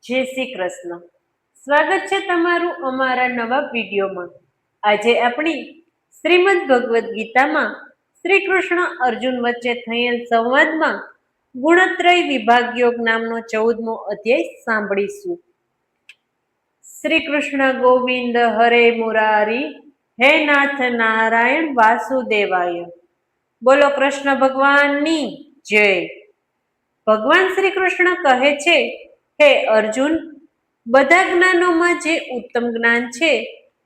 જય શ્રી કૃષ્ણ. સ્વાગત છે તમારું અમારા નવા વિડીયોમાં. આજે આપણી શ્રીમદ ભગવદ્ ગીતામાં શ્રી કૃષ્ણ અર્જુન વચ્ચે થયેલ સંવાદમાં ગુણત્રય વિભાગ યોગ નામનો 14મો અધ્યાય સાંભળીશું. શ્રી કૃષ્ણ ગોવિંદ હરે મુરારી, હે નાથ નારાયણ વાસુદેવાય. બોલો કૃષ્ણ ભગવાનની જય. ભગવાન શ્રી કૃષ્ણ કહે છે, હે અર્જુન, બધા જ્ઞાનોમાં જે ઉત્તમ જ્ઞાન છે,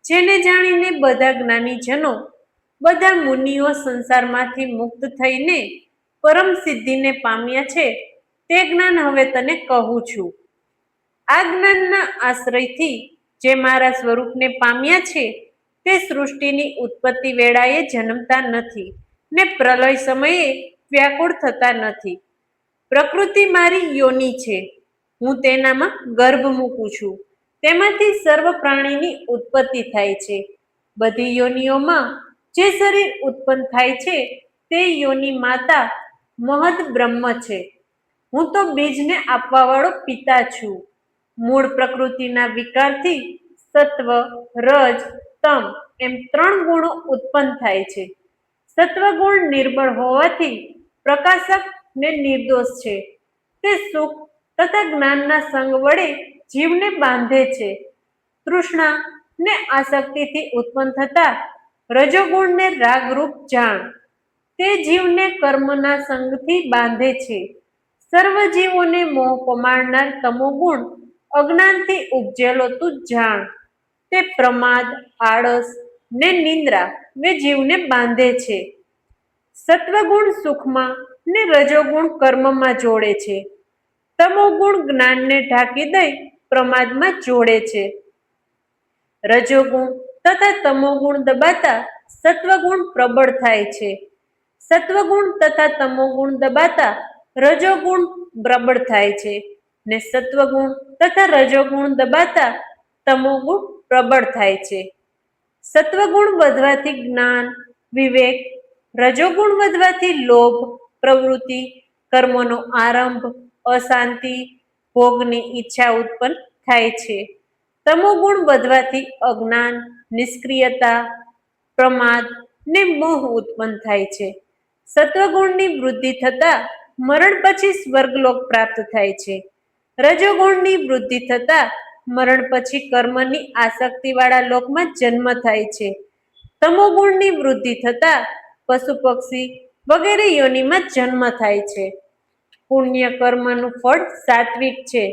જેને જાણીને બધા જ્ઞાનીજનો, બધા મુનિઓ સંસારમાંથી મુક્ત થઈને પરમ સિદ્ધિને પામ્યા છે, તે જ્ઞાન હવે તને કહું છું. આ જ્ઞાનના આશ્રયથી જે મારા સ્વરૂપને પામ્યા છે, તે સૃષ્ટિની ઉત્પત્તિ વેળાએ જન્મતા નથી ને પ્રલય સમયે વ્યાકુળ થતા નથી. પ્રકૃતિ મારી યોની છે, હું તેનામાં ગર્ભ મૂકું છું, તેમાંથી સર્વ પ્રાણીની ઉત્પત્તિ થાય છે. બધી યોનિઓમાં જે શરીર ઉત્પન્ન થાય છે, તે યોની માતા મહદ બ્રહ્મ છે. હું તો બીજને આપવાવાળો પિતા છું. મૂળ પ્રકૃતિના વિકારથી સત્વ, રજ, તમ એમ 3 ગુણો ઉત્પન્ન થાય છે. સત્વગુણ નિર્બળ હોવાથી પ્રકાશક ને નિર્દોષ છે. તે સુખ તથા જ્ઞાનના સંગ વડે જીવને બાંધે છે. તૃષ્ણા ને આસક્તિથી ઉત્પન્ન થતા રજોગુણને રાગરૂપ જાણ. તે જીવને કર્મના સંગથી બાંધે છે. સર્વ જીવોને મોહ પમાડનાર તમોગુણ અજ્ઞાનથી ઉપજેલો તું જાણ. તે પ્રમાદ, આળસ ને નિંદ્રા ને જીવને બાંધે છે. સત્વગુણ સુખમાં ને રજોગુણ કર્મમાં જોડે છે. તમોગુણ જ્ઞાનને ઢાંકી દઈ પ્રમાદમાં જોડે છે. રજોગુણ તથા તમોગુણ દબાતા સત્વગુણ પ્રબળ થાય છે. સત્વગુણ તથા તમોગુણ દબાતા રજોગુણ પ્રબળ થાય છે, ને સત્વગુણ તથા રજોગુણ દબાતા તમોગુણ પ્રબળ થાય છે. સત્વગુણ વધવાથી જ્ઞાન, વિવેક, રજોગુણ વધવાથી લોભ, પ્રવૃત્તિ, કર્મોનો આરંભ, અશાંતિ, ભોગની ઈચ્છા ઉત્પન્ન થાય છે. તમોગુણ વધવાથી અજ્ઞાન, નિષ્ક્રિયતા, પ્રમાદ ને મોહ ઉત્પન્ન થાય છે. સત્વગુણની વૃદ્ધિ થતા મરણ પછી સ્વર્ગલોક પ્રાપ્ત થાય છે. રજોગુણની વૃદ્ધિ થતા મરણ પછી કર્મની આસક્તિવાળા લોકમાં જન્મ થાય છે. તમોગુણની વૃદ્ધિ થતા પશુ પક્ષી વગેરે યોનિમાં જન્મ થાય છે. પુણ્ય કર્મનું ફળ સાત્વિક છે.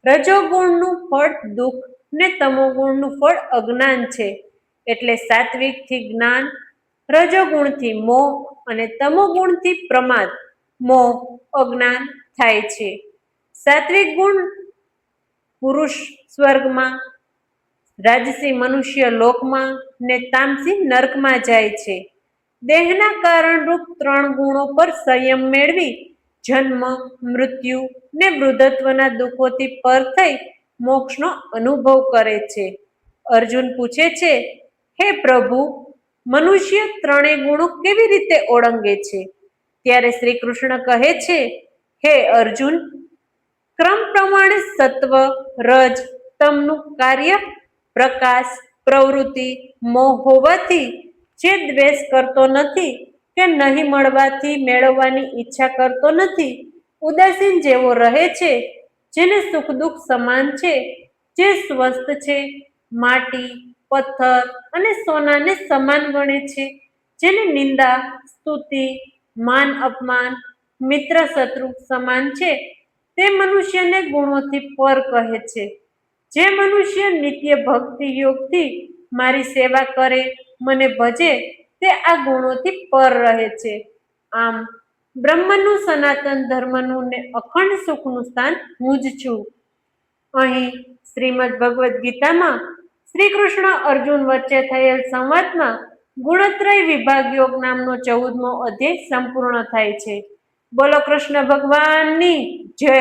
રજોગુણનું ફળ દુઃખ ને તમોગુણનું ફળ અજ્ઞાન છે. એટલે સાત્વિકથી જ્ઞાન, રજોગુણથી મોહ અને તમોગુણથી પ્રમાદ, મોહ, અજ્ઞાન થાય છે. સાત્વિક ગુણ પુરુષ સ્વર્ગમાં, રાજસી મનુષ્ય લોકમાં ને તામસી નરકમાં જાય છે. દેહના કારણરૂપ 3 ગુણો પર સંયમ મેળવી જન્મ, મૃત્યુ ને વૃદ્ધત્વના દુઃખોથી પર થઈ મોક્ષનો અનુભવ કરે છે. અર્જુન પૂછે છે, હે પ્રભુ, મનુષ્ય 3 ગુણો કેવી રીતે ઓળંગે છે? ત્યારે શ્રી કૃષ્ણ કહે છે, હે અર્જુન, ક્રમ પ્રમાણે સત્વ, રજ, તમનું કાર્ય પ્રકાશ, પ્રવૃત્તિ, મોહ હોવાથી જે દ્વેષ કરતો નથી કે નહીં મળવાથી મેળવવાની ઈચ્છા કરતો નથી, ઉદાસીન જેવો રહે છે, જેને સુખ દુઃખ સમાન છે, જે સ્વસ્થ છે, માટી, પથ્થર અને સોનાને સમાન ગણે છે, જેને નિંદા, સ્તુતિ, માન અપમાન, મિત્ર શત્રુ સમાન છે, તે મનુષ્યને ગુણોથી પર કહે છે. જે મનુષ્ય નિત્ય ભક્તિ યોગથી મારી સેવા કરે, મને ભજે, તે આ ગુણોથી પર રહે છે. આમ બ્રહ્મનું, સનાતન ધર્મનું ને અખંડ સુખનું સ્થાન હું જ છું. અહીં શ્રીમદ ભગવદ્ ગીતામાં શ્રી કૃષ્ણ અર્જુન વચ્ચે થયેલ સંવાદમાં ગુણત્રય વિભાગ યોગ નામનો 14મો અધ્યાય સંપૂર્ણ થાય છે. બોલો કૃષ્ણ ભગવાનની જય.